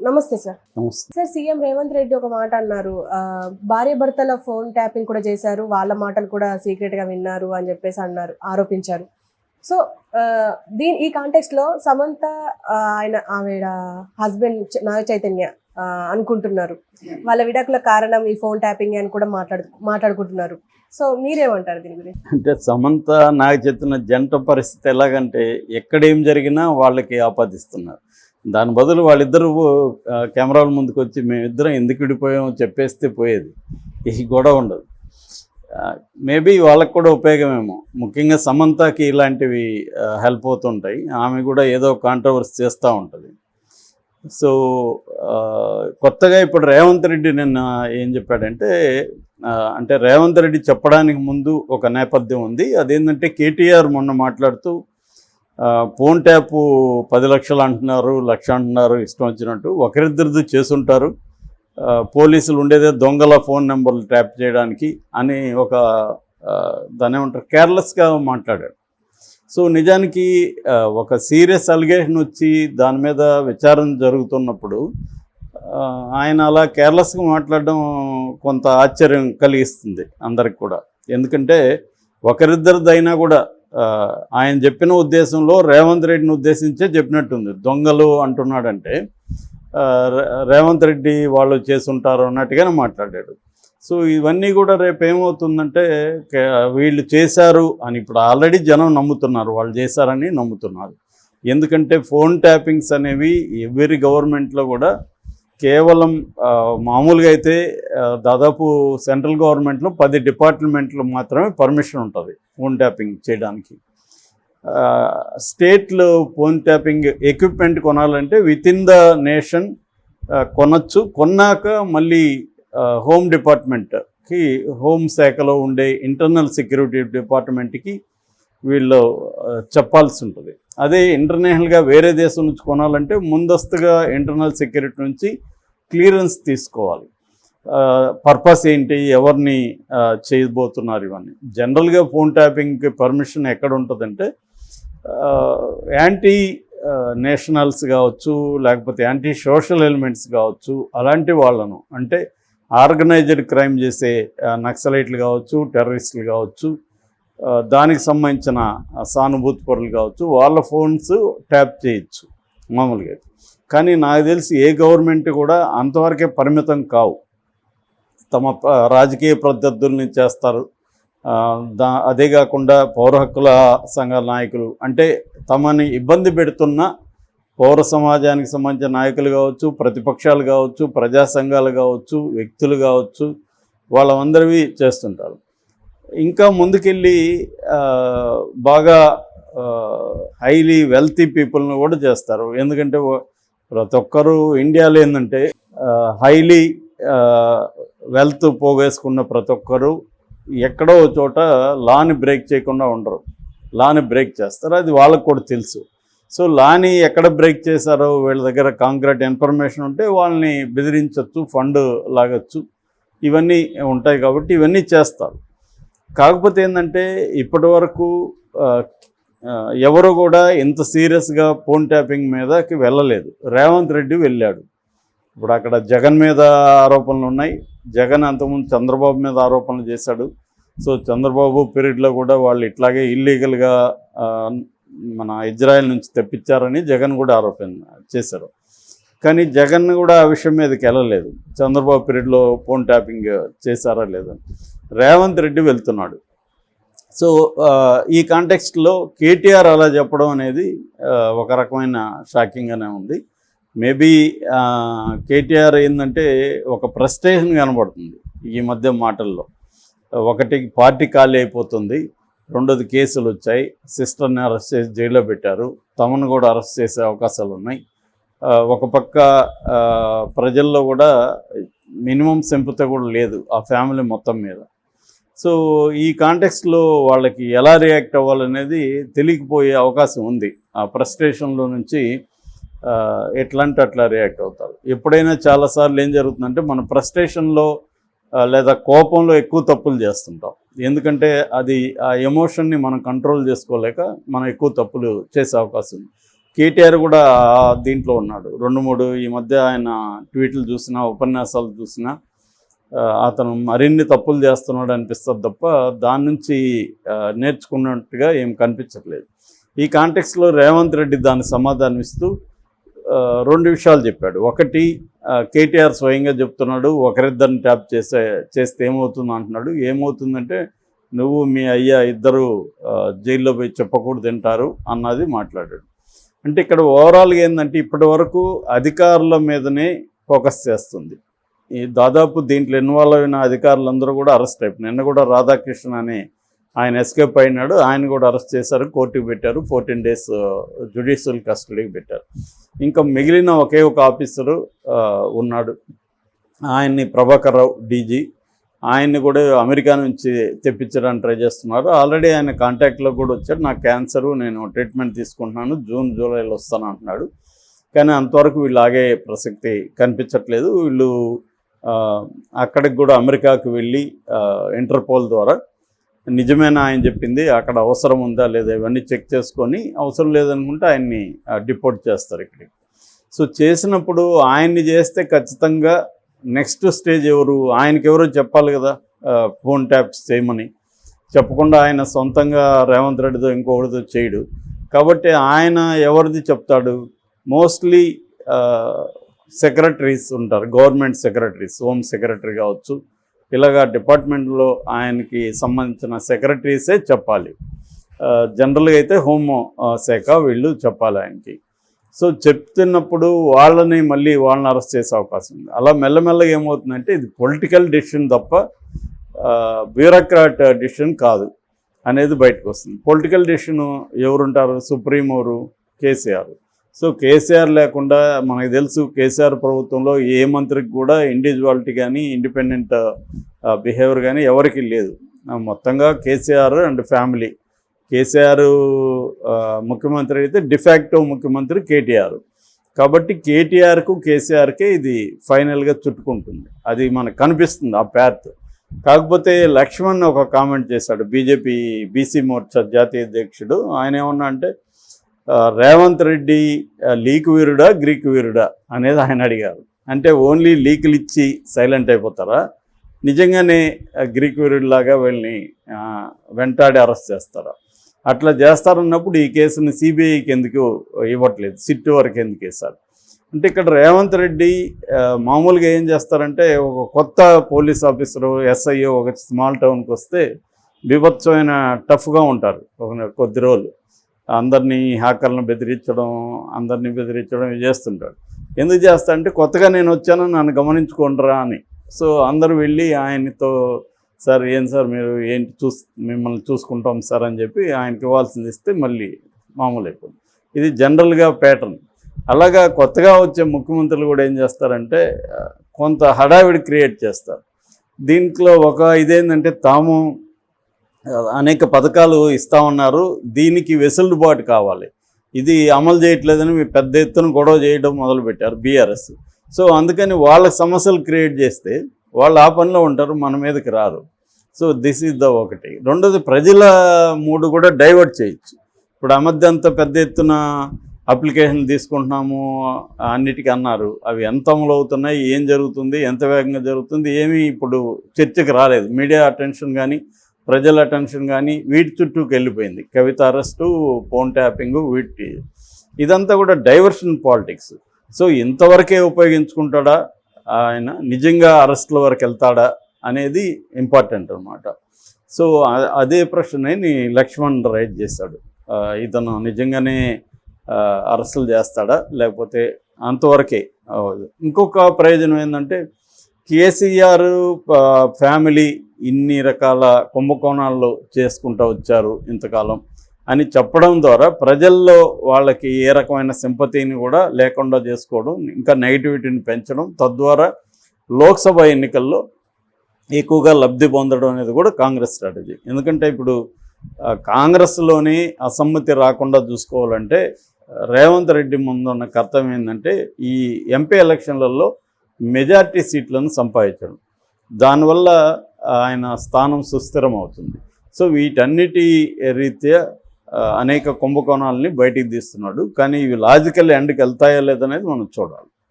నమస్తే సార్. నమస్తే. Sir, CM Revanth Reddy ఒక మాట అన్నారు. భార్య భర్తల ఫోన్ ట్యాపింగ్ కూడా చేశారు, వాళ్ళ మాటలు కూడా సీక్రెట్ గా విన్నారు అని చెప్పేసి ఆరోపించారు. సో ఈ కాంటెక్స్ట్ లో సమంత ఆవిడ హస్బెండ్ నాగ చైతన్య అనుకుంటున్నారు వాళ్ళ విడాకుల కారణం ఈ ఫోన్ ట్యాపింగ్ అని కూడా మాట్లాడుకుంటున్నారు. సో మీరేమంటారు దీని గురించి? అంటే సమంత నాగ చైతన్య జంట పరిస్థితి ఎలాగంటే ఎక్కడేం జరిగినా వాళ్ళకి ఆపాదిస్తున్నారు. దాని బదులు వాళ్ళిద్దరూ కెమెరాల ముందుకు వచ్చి మేమిద్దరం ఎందుకు విడిపోయామో చెప్పేస్తే పోయేది, ఈ గొడవ ఉండదు. మేబీ వాళ్ళకు కూడా ఉపయోగమేమో. ముఖ్యంగా సమంతకి ఇలాంటివి హెల్ప్ అవుతుంటాయి. ఆమె కూడా ఏదో కాంట్రవర్సీ చేస్తూ ఉంటుంది. సో కొత్తగా ఇప్పుడు రేవంత్ రెడ్డి నిన్న ఏం చెప్పాడంటే, అంటే రేవంత్ రెడ్డి చెప్పడానికి ముందు ఒక నేపథ్యం ఉంది. అదేంటంటే కేటీఆర్ మొన్న మాట్లాడుతూ ఫోన్ ట్యాపు 10 లక్షలు అంటున్నారు, 1 లక్ష అంటున్నారు, ఇష్టం వచ్చినట్టు ఒకరిద్దరిది చేసుంటారు, పోలీసులు ఉండేదే దొంగల ఫోన్ నెంబర్లు ట్యాప్ చేయడానికి అని ఒక దాన్ని ఏమంటారు కేర్లెస్గా మాట్లాడాడు. సో నిజానికి ఒక సీరియస్ అలిగేషన్ వచ్చి దాని మీద విచారణ జరుగుతున్నప్పుడు ఆయన అలా కేర్లెస్గా మాట్లాడడం కొంత ఆశ్చర్యం కలిగిస్తుంది అందరికి కూడా. ఎందుకంటే ఒకరిద్దరిదైనా కూడా ఆయన చెప్పిన ఉద్దేశంలో రేవంత్ రెడ్డిని ఉద్దేశించే చెప్పినట్టుంది. దొంగలు అంటున్నాడంటే రేవంత్ రెడ్డి వాళ్ళు చేసుంటారు అన్నట్టుగానే మాట్లాడాడు. సో ఇవన్నీ కూడా రేపు ఏమవుతుందంటే వీళ్ళు చేశారు అని ఇప్పుడు ఆల్రెడీ జనం నమ్ముతున్నారు, వాళ్ళు చేశారని నమ్ముతున్నారు. ఎందుకంటే ఫోన్ ట్యాపింగ్స్ అనేవి ఎవరి గవర్నమెంట్లో కూడా కేవలం మామూలుగా అయితే దాదాపు సెంట్రల్ గవర్నమెంట్లో 10 డిపార్ట్మెంట్లు మాత్రమే పర్మిషన్ ఉంటుంది ఫోన్ ట్యాపింగ్ చేయడానికి. స్టేట్లో ఫోన్ ట్యాపింగ్ ఎక్విప్మెంట్ కొనాలంటే విత్ ఇన్ ద నేషన్ కొనచ్చు. కొన్నాక మళ్ళీ హోమ్ డిపార్ట్మెంట్కి, హోమ్ శాఖలో ఉండే ఇంటర్నల్ సెక్యూరిటీ డిపార్ట్మెంట్కి వీళ్ళు చెప్పాల్సి ఉంటుంది. అదే ఇంటర్నేషనల్గా వేరే దేశం నుంచి కొనాలంటే ముందస్తుగా ఇంటర్నల్ సెక్యూరిటీ నుంచి క్లియరెన్స్ తీసుకోవాలి. పర్పస్ ఏంటి, ఎవరిని చేయబోతున్నారు, ఇవన్నీ. జనరల్గా ఫోన్ ట్యాపింగ్కి పర్మిషన్ ఎక్కడ ఉంటుందంటే యాంటీ నేషనల్స్ కావచ్చు, లేకపోతే యాంటీ సోషల్ ఎలిమెంట్స్ కావచ్చు, అలాంటి వాళ్ళను, అంటే ఆర్గనైజ్డ్ క్రైమ్ చేసే నక్సలైట్లు కావచ్చు, టెర్రరిస్టులు కావచ్చు, దానికి సంబంధించిన సానుభూతి పరులు కావచ్చు, వాళ్ళ ఫోన్స్ ట్యాప్ చేయొచ్చు మామూలుగా. కానీ నాకు తెలిసి ఏ గవర్నమెంట్ కూడా అంతవరకే పరిమితం కావు. తమ రాజకీయ ప్రత్యర్థుల్ని చేస్తారు. అదే కాకుండా పౌర హక్కుల సంఘాల నాయకులు, అంటే తమని ఇబ్బంది పెడుతున్న పౌర సమాజానికి సంబంధించిన నాయకులు కావచ్చు, ప్రతిపక్షాలు కావచ్చు, ప్రజా సంఘాలు కావచ్చు, వ్యక్తులు కావచ్చు, వాళ్ళందరివి చేస్తుంటారు. ఇంకా ముందుకెళ్ళి బాగా హైలీ వెల్తీ పీపుల్ని కూడా చేస్తారు. ఎందుకంటే ప్రతి ఒక్కరూ ఇండియాలో ఏంటంటే హైలీ వెల్త్ పోగేసుకున్న ప్రతి ఒక్కరూ ఎక్కడో చోట లాని బ్రేక్ చేయకుండా ఉండరు, లాని బ్రేక్ చేస్తారు. అది వాళ్ళకు కూడా తెలుసు. సో లాని ఎక్కడ బ్రేక్ చేశారో వీళ్ళ దగ్గర కాంక్రీట్ ఇన్ఫర్మేషన్ ఉంటే వాళ్ళని బెదిరించవచ్చు, ఫండ్ లాగచ్చు, ఇవన్నీ ఉంటాయి. కాబట్టి ఇవన్నీ చేస్తారు. కాకపోతే ఏంటంటే ఇప్పటి వరకు ఎవరు కూడా ఇంత సీరియస్గా ఫోన్ ట్యాపింగ్ మీదకి వెళ్ళలేదు. రేవంత్ రెడ్డి వెళ్ళాడు. ఇప్పుడు అక్కడ జగన్ మీద ఆరోపణలు ఉన్నాయి. జగన్ అంతకుముందు చంద్రబాబు మీద ఆరోపణలు చేశాడు. సో చంద్రబాబు పీరియడ్లో కూడా వాళ్ళు ఇట్లాగే ఇల్లీగల్గా మన ఇజ్రాయెల్ నుంచి తెప్పించారని జగన్ కూడా ఆరోపణ చేశారు. కానీ జగన్ కూడా ఆ విషయం మీదకి వెళ్ళలేదు. చంద్రబాబు పీరియడ్లో ఫోన్ ట్యాపింగ్ చేశారా లేదా. రేవంత్ రెడ్డి వెళ్తున్నాడు. సో ఈ కాంటెక్స్ట్లో కేటీఆర్ అలా చెప్పడం అనేది ఒక రకమైన షాకింగ్గానే ఉంది. మేబీ కేటీఆర్ ఏంటంటే ఒక ఫ్రస్ట్రేషన్ కనబడుతుంది ఈ మధ్య మాటల్లో. ఒకటి, పార్టీ ఖాళీ అయిపోతుంది. రెండోది, కేసులు వచ్చాయి. సిస్టర్ని అరెస్ట్ చేసి జైల్లో పెట్టారు. తమను కూడా అరెస్ట్ చేసే అవకాశాలు ఉన్నాయి. ఒక పక్క ప్రజల్లో కూడా మినిమం సింపతి కూడా లేదు ఆ ఫ్యామిలీ మొత్తం మీద. సో ఈ కాంటెక్స్ట్లో వాళ్ళకి ఎలా రియాక్ట్ అవ్వాలనేది తెలియకపోయే అవకాశం ఉంది. ఆ ఫ్రస్ట్రేషన్లో నుంచి ఎట్లా అంటే అట్లా రియాక్ట్ అవుతారు. ఎప్పుడైనా చాలాసార్లు ఏం జరుగుతుందంటే మన ఫ్రస్ట్రేషన్లో లేదా కోపంలో ఎక్కువ తప్పులు చేస్తుంటాం. ఎందుకంటే అది ఆ ఎమోషన్ని మనం కంట్రోల్ చేసుకోలేక మనం ఎక్కువ తప్పులు చేసే అవకాశం ఉంది. కేటీఆర్ కూడా దీంట్లో ఉన్నాడు. 2-3 ఈ మధ్య ఆయన ట్వీట్లు చూసినా, ఉపన్యాసాలు చూసినా అతను మరిన్ని తప్పులు చేస్తున్నాడు అనిపిస్తుంది తప్ప దాని నుంచి నేర్చుకున్నట్టుగా ఏం కనిపించట్లేదు. ఈ కాంటెక్స్లో రేవంత్ రెడ్డి దాన్ని సమాధానం ఇస్తూ 2 విషయాలు చెప్పాడు. ఒకటి, కేటీఆర్ స్వయంగా చెప్తున్నాడు, ఒకరిద్దరిని ట్యాప్ చేస్తే ఏమవుతుంది అంటున్నాడు. ఏమవుతుందంటే నువ్వు మీ అయ్యా ఇద్దరు జైల్లో పోయి చెప్పకూడదు తింటారు అన్నది మాట్లాడాడు. అంటే ఇక్కడ ఓవరాల్గా ఏంటంటే ఇప్పటి వరకు అధికారుల మీదనే ఫోకస్ చేస్తుంది. ఈ దాదాపు దీంట్లో ఇన్వాల్వ్ అయిన అధికారులందరూ కూడా అరెస్ట్ అయిపోయినారు. నిన్న కూడా రాధాకృష్ణ అని ఆయన ఎస్కేప్ అయినాడు, ఆయన కూడా అరెస్ట్ చేశారు, కోర్టుకు పెట్టారు, 14 days జ్యుడిషియల్ కస్టడీకి పెట్టారు. ఇంకా మిగిలిన ఒకే ఒక ఆఫీసరు ఉన్నాడు, ఆయన్ని ప్రభాకర్ రావు డీజీ, ఆయన్ని కూడా అమెరికా నుంచి తెప్పించడానికి ట్రై చేస్తున్నారు. ఆల్రెడీ ఆయన కాంటాక్ట్లో కూడా వచ్చాడు, నాకు క్యాన్సరు, నేను ట్రీట్మెంట్ తీసుకుంటున్నాను, June, Julyలో వస్తాను అంటున్నాడు. కానీ అంతవరకు వీళ్ళు ఆగే ప్రసక్తి కనిపించట్లేదు. వీళ్ళు అక్కడికి కూడా అమెరికాకు వెళ్ళి ఇంటర్పోల్ ద్వారా నిజమేనా ఆయన చెప్పింది, అక్కడ అవసరం ఉందా లేదా ఇవన్నీ చెక్ చేసుకొని అవసరం లేదనుకుంటే ఆయన్ని డిపోర్ట్ చేస్తారు ఇక్కడికి. సో చేసినప్పుడు ఆయన్ని చేస్తే ఖచ్చితంగా నెక్స్ట్ స్టేజ్ ఎవరు, ఆయనకి ఎవరో చెప్పాలి కదా ఫోన్ ట్యాప్స్ చేయమని. చెప్పకుండా ఆయన సొంతంగా రేవంత్ రెడ్డితో ఇంకొకటితో చేయడు. కాబట్టి ఆయన ఎవరిది చెప్తాడు? మోస్ట్లీ సెక్రటరీస్ ఉంటారు, గవర్నమెంట్ సెక్రటరీస్, హోమ్ సెక్రటరీ కావచ్చు, ఇలాగా డిపార్ట్మెంట్లో ఆయనకి సంబంధించిన సెక్రటరీసే చెప్పాలి. జనరల్గా అయితే హోమ్ శాఖ వీళ్ళు చెప్పాలి ఆయనకి. సో చెప్తున్నప్పుడు వాళ్ళని అరెస్ట్ చేసే అవకాశం ఉంది. అలా మెల్లమెల్లగా ఏమవుతుందంటే ఇది పొలిటికల్ డెసిషన్ తప్ప బ్యూరోక్రాట్ డెసిషన్ కాదు అనేది బయటకు వస్తుంది. పొలిటికల్ డెసిషన్ ఎవరుంటారు? సుప్రీం ఎవరు? కేసీఆర్. సో కేసీఆర్ లేకుండా మనకు తెలుసు, కేసీఆర్ ప్రభుత్వంలో ఏ మంత్రికి కూడా ఇండివిజువాలిటీ కానీ ఇండిపెండెంట్ బిహేవియర్ కానీ ఎవరికి లేదు. మొత్తంగా కేసీఆర్ అండ్ ఫ్యామిలీ. కేసీఆర్ ముఖ్యమంత్రి అయితే డిఫాక్టో ముఖ్యమంత్రి కేటీఆర్. కాబట్టి కేటీఆర్కు కేసీఆర్కే ఇది ఫైనల్గా చుట్టుకుంటుంది, అది మనకు కనిపిస్తుంది ఆ ప్యాత్. కాకపోతే లక్ష్మణ్ ఒక కామెంట్ చేశాడు, బీజేపీ బీసీ మోర్చా జాతీయ అధ్యక్షుడు. ఆయన ఏమన్నా అంటే రేవంత్ రెడ్డి లీక్ వీరుడా గ్రీక్ వీరుడా అనేది ఆయన అడిగారు. అంటే ఓన్లీ లీకులు ఇచ్చి సైలెంట్ అయిపోతారా, నిజంగానే గ్రీక్ వీరుడిలాగా వీళ్ళని వెంటాడి అరెస్ట్ చేస్తారా? అట్లా చేస్తారన్నప్పుడు ఈ కేసుని సిబిఐకి ఎందుకు ఇవ్వట్లేదు, సిట్ వరకు ఎందుకు వేశారు అంటే ఇక్కడ రేవంత్ రెడ్డి మామూలుగా ఏం చేస్తారంటే ఒక కొత్త పోలీస్ ఆఫీసరు ఎస్ఐఓ ఒక స్మాల్ టౌన్కి వస్తే బీభత్సమైన టఫ్గా ఉంటారు కొద్ది రోజులు. అందరినీ హ్యాకర్లను బెదిరించడం ఇవి చేస్తుంటాడు. ఎందుకు చేస్తా అంటే కొత్తగా నేను వచ్చాను, నన్ను గమనించుకుంటారా అని. సో అందరూ వెళ్ళి ఆయనతో, సార్ ఏం సార్ మీరు ఏంటి మిమ్మల్ని చూసుకుంటాం సార్ అని చెప్పి ఆయనకి ఇవ్వాల్సింది ఇస్తే మళ్ళీ మామూలు అయిపోతుంది. ఇది జనరల్గా ప్యాటర్న్. అలాగా కొత్తగా వచ్చే ముఖ్యమంత్రులు కూడా ఏం చేస్తారంటే కొంత హడావిడి క్రియేట్ చేస్తారు. దీంట్లో ఒక ఇదేంటంటే తాము అనేక పథకాలు ఇస్తూ ఉన్నారు, దీనికి వెసులుబాటు కావాలి, ఇది అమలు చేయట్లేదని పెద్ద ఎత్తున గొడవ చేయడం మొదలుపెట్టారు బీఆర్ఎస్. సో అందుకని వాళ్ళ సమస్యలు క్రియేట్ చేస్తే వాళ్ళు ఆ పనిలో ఉంటారు, మన మీదకి రారు. సో దిస్ ఈజ్ ద ఒకటి. రెండోది ప్రజల మూడు కూడా డైవర్ట్ చేయొచ్చు. ఇప్పుడు ఆ మధ్య అంత పెద్ద ఎత్తున అప్లికేషన్ తీసుకుంటున్నాము అన్నిటికీ అన్నారు, అవి ఎంత అమలు అవుతున్నాయి, ఏం జరుగుతుంది, ఎంత వేగంగా జరుగుతుంది, ఏమీ ఇప్పుడు చర్చకు రాలేదు. మీడియా అటెన్షన్ కానీ ప్రజల అటెన్షన్ కానీ వీటి చుట్టూకి వెళ్ళిపోయింది. కవిత అరెస్టు, ఫోన్ ట్యాపింగు, ఇదంతా కూడా డైవర్షన్ పాలిటిక్స్. సో ఇంతవరకే ఉపయోగించుకుంటాడా ఆయన, నిజంగా అరెస్ట్ల వరకు వెళ్తాడా అనేది ఇంపార్టెంట్ అనమాట. సో అదే ప్రశ్నని లక్ష్మణ్ రైజ్ చేశాడు, ఇతను నిజంగానే అరెస్టులు చేస్తాడా లేకపోతే అంతవరకే. ఇంకొక ప్రయోజనం ఏంటంటే కేసీఆర్ ఫ్యామిలీ ఇన్ని రకాల కుంభకోణాల్లో చేసుకుంటూ వచ్చారు ఇంతకాలం అని చెప్పడం ద్వారా ప్రజల్లో వాళ్ళకి ఏ రకమైన సింపతిని కూడా లేకుండా చేసుకోవడం, ఇంకా నెగిటివిటీని పెంచడం, తద్వారా లోక్సభ ఎన్నికల్లో ఎక్కువగా లబ్ధి పొందడం అనేది కూడా కాంగ్రెస్ స్ట్రాటజీ. ఎందుకంటే ఇప్పుడు కాంగ్రెస్లోని అసమ్మతి రాకుండా చూసుకోవాలంటే రేవంత్ రెడ్డి ముందున్న కర్తవ్యం ఏంటంటే ఈ ఎంపీ ఎలక్షన్లలో మెజారిటీ సీట్లను సంపాదించడం, దానివల్ల ఆయన స్థానం సుస్థిరం అవుతుంది. సో వీటన్నిటి రీత్యా అనేక కుంభకోణాలని బయటికి తీస్తున్నాడు. కానీ ఇవి లాజికల్ ఎండ్కి వెళ్తాయా లేదనేది మనం చూడాలి.